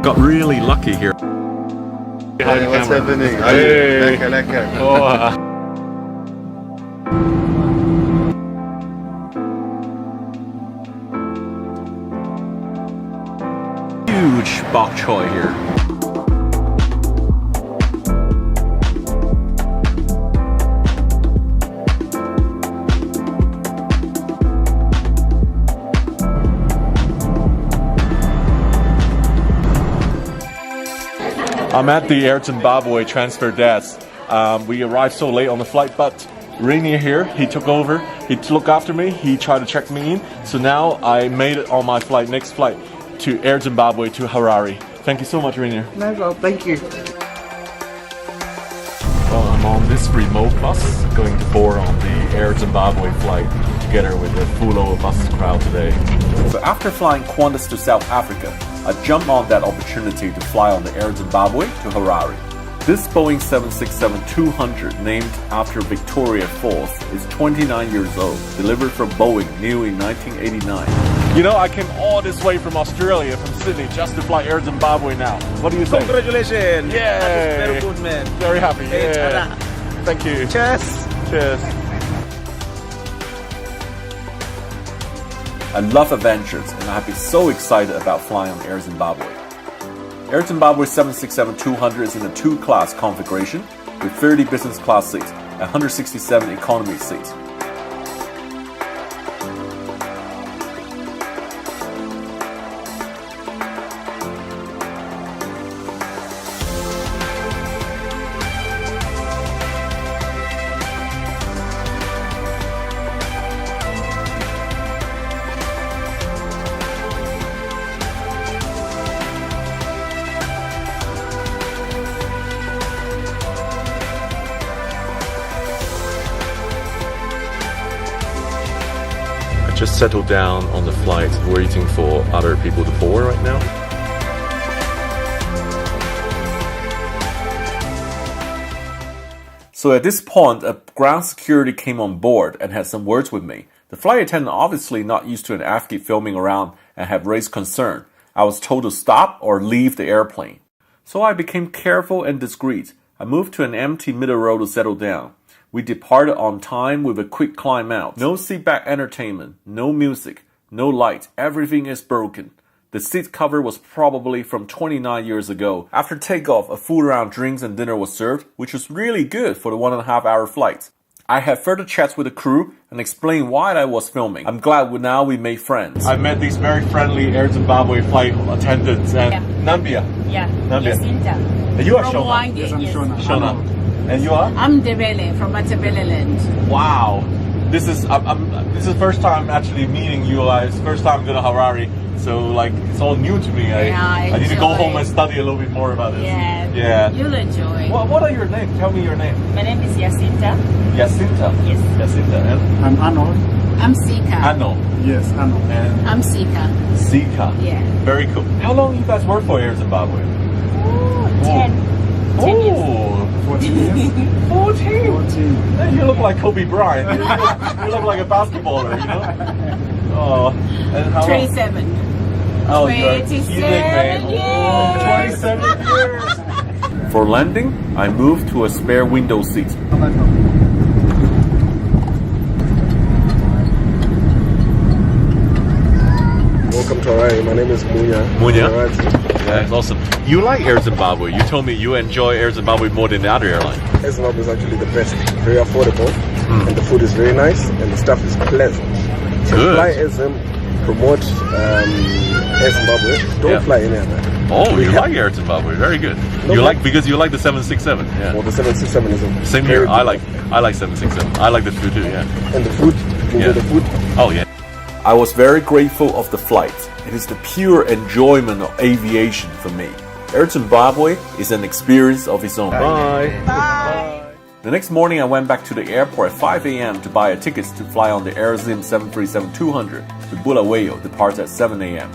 got really lucky here. Hi, what's happening? Hey. Lekker. Oh, huge bok choy here. I'm at the Air Zimbabwe transfer desk. We arrived so late on the flight, but Rainier here, he took over, he looked after me, he tried to check me in. So now I made it on my flight, next flight to Air Zimbabwe to Harare. Thank you so much, Rainier. No problem, thank you. Well, I'm on this remote bus going to board on the Air Zimbabwe flight together with the full bus crowd today. So after flying Qantas to South Africa, I jumped on that opportunity to fly on the Air Zimbabwe to Harare. This Boeing 767-200, named after Victoria Falls, is 29 years old, delivered from Boeing new in 1989. You know, I came all this way from Australia, from Sydney, just to fly Air Zimbabwe now. What do you think? Congratulations! Yay! That is very good, man. Very happy. Hey, Yeah. Thank you. Cheers! Cheers. I love adventures and I have been so excited about flying on Air Zimbabwe. Air Zimbabwe 767-200 is in a two-class configuration with 30 business class seats and 167 economy seats. Just settled down on the flight, waiting for other people to board right now. So at this point, a ground security came on board and had some words with me. The flight attendant, obviously not used to an Afghan filming around and had raised concern. I was told to stop or leave the airplane. So I became careful and discreet. I moved to an empty middle row to settle down. We departed on time with a quick climb out. No seatback entertainment, no music, no light. Everything is broken. The seat cover was probably from 29 years ago. After takeoff, a full round drinks and dinner was served, which was really good for the 1.5-hour flight. I had further chats with the crew and explained why I was filming. I'm glad now we made friends. I met these very friendly Air Zimbabwe flight attendants and Nambia. Yeah. Nambia. Jacinta. And you are From Shona. Wangi, Yes, I'm yes. Shona. Shona. And you are? I'm Debele from Matabeleland. Wow. This is the first time actually meeting you guys. First time going to Harare. So like it's all new to me. I need to go home and study a little bit more about this. Yeah. Yeah. You'll enjoy. What are your names? Tell me your name. My name is Jacinta. Jacinta. Yes. Jacinta. And I'm Arnold. I'm Sika. Ano. Yes, Arnold. And I'm Sika. Sika. Yeah. Very cool. How long you guys work for Air Zimbabwe? Ooh, 10 years. Oh. 14 years. 14. 14. Hey, you look like Kobe Bryant. You look like a basketballer, you know? Oh. And how long? 27. Oh, you're 27 man. years. 27 years. For landing, I moved to a spare window seat. Welcome to Airline. My name is Munya. Munya? Yeah, it's awesome. You like Air Zimbabwe. You told me you enjoy Air Zimbabwe more than the other airline. Air Zimbabwe is actually the best. Very affordable, and the food is very nice, and the staff is pleasant. So Good. fly Air Zim, promote Air Zimbabwe. Don't fly any other. Oh, you like Air Zimbabwe. Very good. You like because you like the 767. Yeah. Well, the 767 is a Same very here. I good like 767. I like the food too. Yeah. one. And the food, you Yeah. enjoy the food. Oh yeah. I was very grateful of the flight. It is the pure enjoyment of aviation for me. Air Zimbabwe is an experience of its own. Bye. Bye. The next morning I went back to the airport at 5 a.m. to buy a ticket to fly on the AirZim 737-200 to Bulawayo, departs at 7 a.m.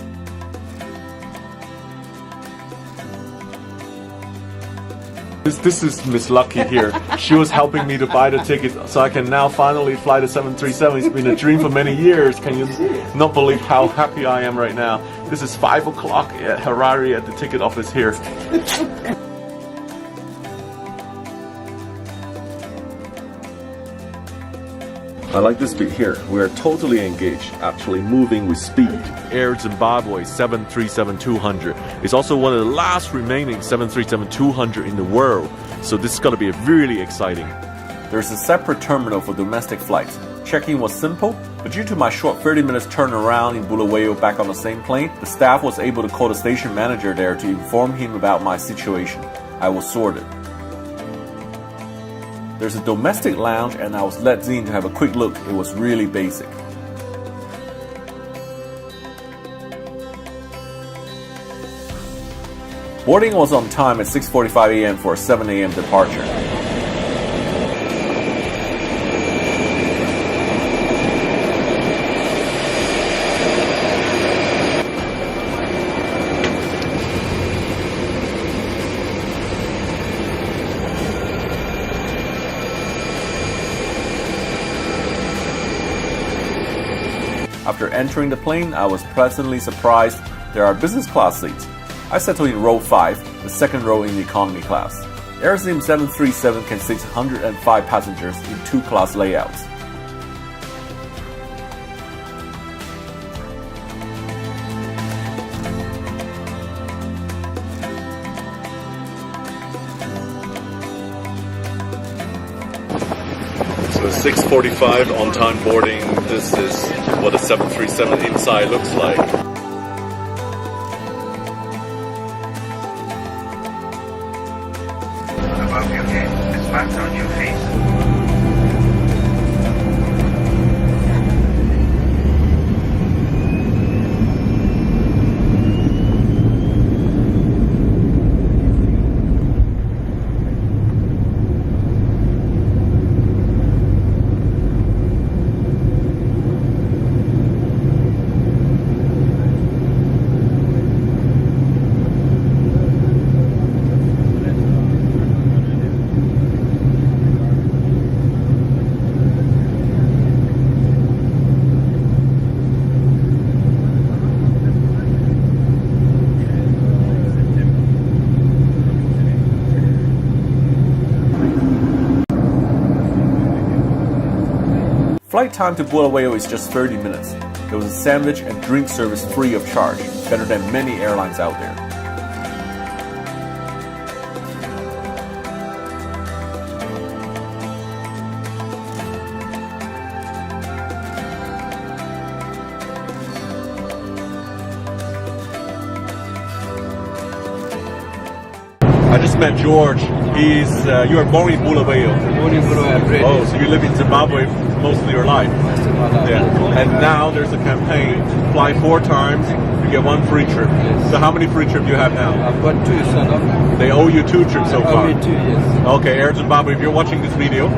This is Miss Lucky here. She was helping me to buy the ticket so I can now finally fly the 737. It's been a dream for many years. Can you not believe how happy I am right now? This is 5 o'clock at Harare at the ticket office here. I like this bit here. We are totally engaged, actually moving with speed. Air Zimbabwe 737-200 is also one of the last remaining 737-200 in the world, so this is going to be really exciting. There's a separate terminal for domestic flights. Check-in was simple, but due to my short 30 minutes turnaround in Bulawayo back on the same plane, the staff was able to call the station manager there to inform him about my situation. I was sorted. There's a domestic lounge and I was let in to have a quick look. It was really basic. Boarding was on time at 6:45 a.m. for a 7 a.m. departure. After entering the plane, I was pleasantly surprised there are business class seats. I settled in row 5, the second row in the economy class. AirZim 737 can seat 105 passengers in 2-class layouts. So 6:45 on-time boarding. This is what a 737 inside looks like. Above your head, the spots on your face. Flight time to Bulawayo is just 30 minutes. There was a sandwich and drink service free of charge, better than many airlines out there. I just met George. You are born in Bulawayo. Born in Bulawayo. Oh, so you live in Zimbabwe most of your life. Yeah. And now there's a campaign, fly 4 times, you get 1 free trip. Yes. So how many free trips you have now? I've got 2 son of They owe you 2 trips so far. Only 2 years. Okay, Air Zimbabwe, if you're watching this video,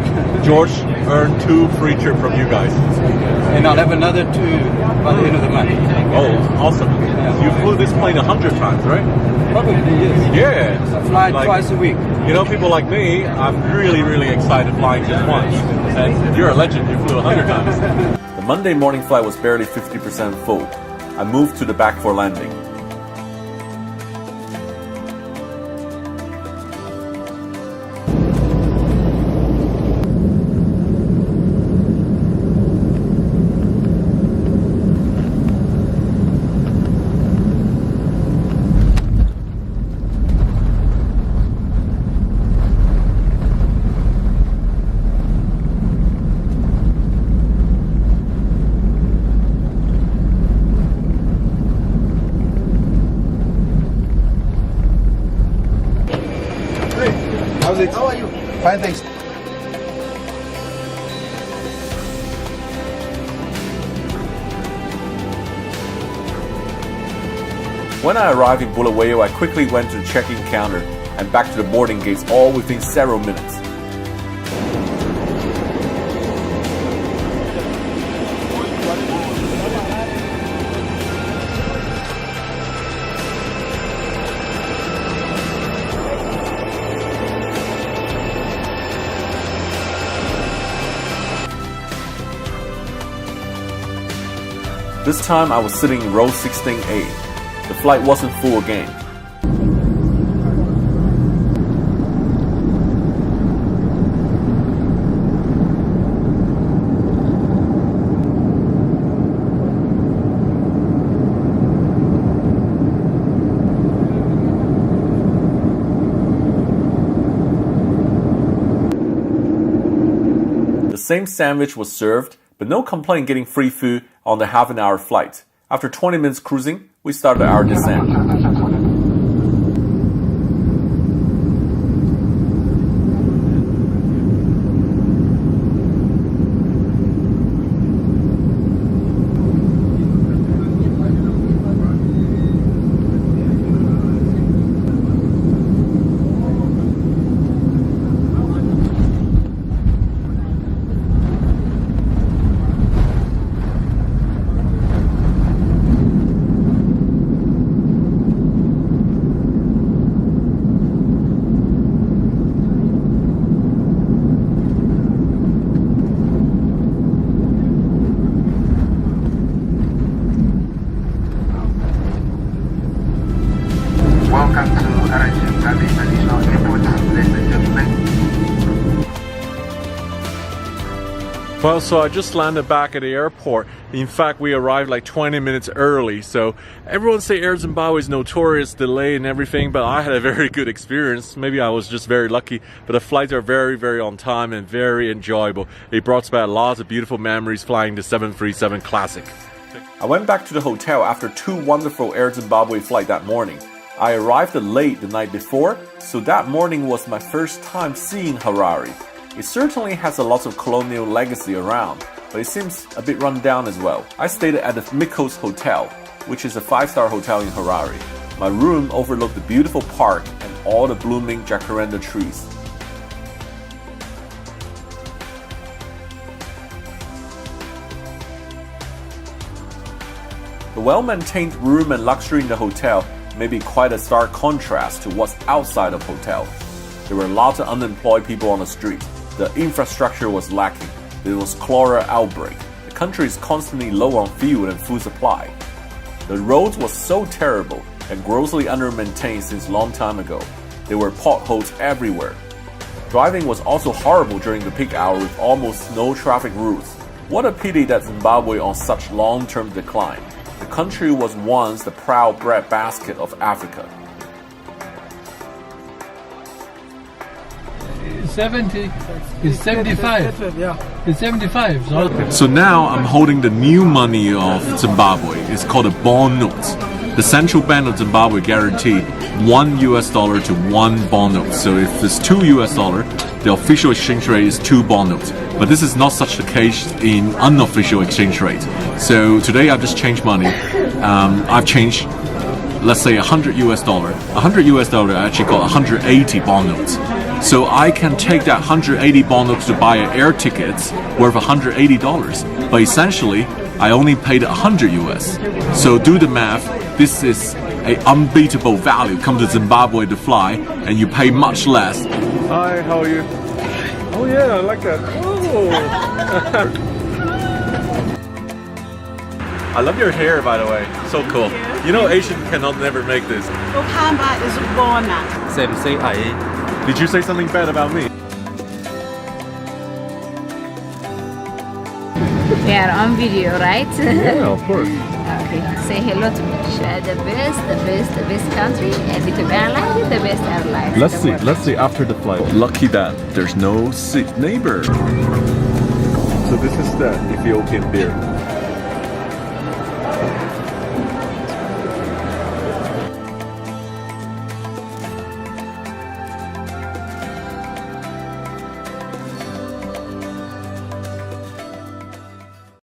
George earned 2 free trips from you guys. And I'll have another 2 by the end of the month. Oh, awesome. You flew this plane 100 times, right? Probably yes. Yeah. I fly twice a week. You know, people like me, I'm really, really excited flying just once. And you're a legend, you flew 100 times. The Monday morning flight was barely 50% full. I moved to the back for landing. How's it? How are you? Fine, thanks. When I arrived in Bulawayo, I quickly went to the check-in counter and back to the boarding gates, all within several minutes. This time I was sitting in row 16A. flight wasn't full again. The same sandwich was served, but no complaint getting free food on the half-an-hour flight. After 20 minutes cruising, we started our descent. Welcome to AirAsia Thailand International Airport, ladies and gentlemen. Well, so I just landed back at the airport. In fact, we arrived like 20 minutes early. So everyone say Air Zimbabwe is notorious delay and everything, but I had a very good experience. Maybe I was just very lucky, but the flights are very, very on time and very enjoyable. It brought back lots of beautiful memories flying the 737 Classic. I went back to the hotel after 2 wonderful Air Zimbabwe flights that morning. I arrived late the night before, so that morning was my first time seeing Harare. It certainly has a lot of colonial legacy around, but it seems a bit run down as well. I stayed at the Mikos Hotel, which is a 5-star hotel in Harare. My room overlooked the beautiful park and all the blooming jacaranda trees. The well-maintained room and luxury in the hotel may be quite a stark contrast to what's outside of hotel. There were lots of unemployed people on the street. The infrastructure was lacking. There was cholera outbreak. The country is constantly low on fuel and food supply. The roads was so terrible and grossly under-maintained since long time ago. There were potholes everywhere. Driving was also horrible during the peak hour with almost no traffic routes. What a pity that Zimbabwe on such long-term decline. The country was once the proud breadbasket of Africa. 70, it's 75. It's 75. So now I'm holding the new money of Zimbabwe. It's called a bond note. The central bank of Zimbabwe guaranteed $1 to 1 bond note. So if it's $2, the official exchange rate is 2 bond notes. But this is not such the case in unofficial exchange rate. So today I've just changed money. I've changed, let's say $100. $100 I actually got 180 bond notes. So I can take that 180 bond notes to buy an air tickets worth $180. But essentially, I only paid $100. So do the math. This is an unbeatable value. Come to Zimbabwe to fly, and you pay much less. Hi, how are you? Oh yeah, I like that. Oh. I love your hair, by the way. So cool. You know, Asian cannot never make this. Did you say something bad about me? We are on video, right? Yeah, of course. Okay. Say hello to me. Share the best country, and with the airline, the best airline. Let's see after the flight. Lucky that there's no sick neighbor. So this is the Ethiopian beer.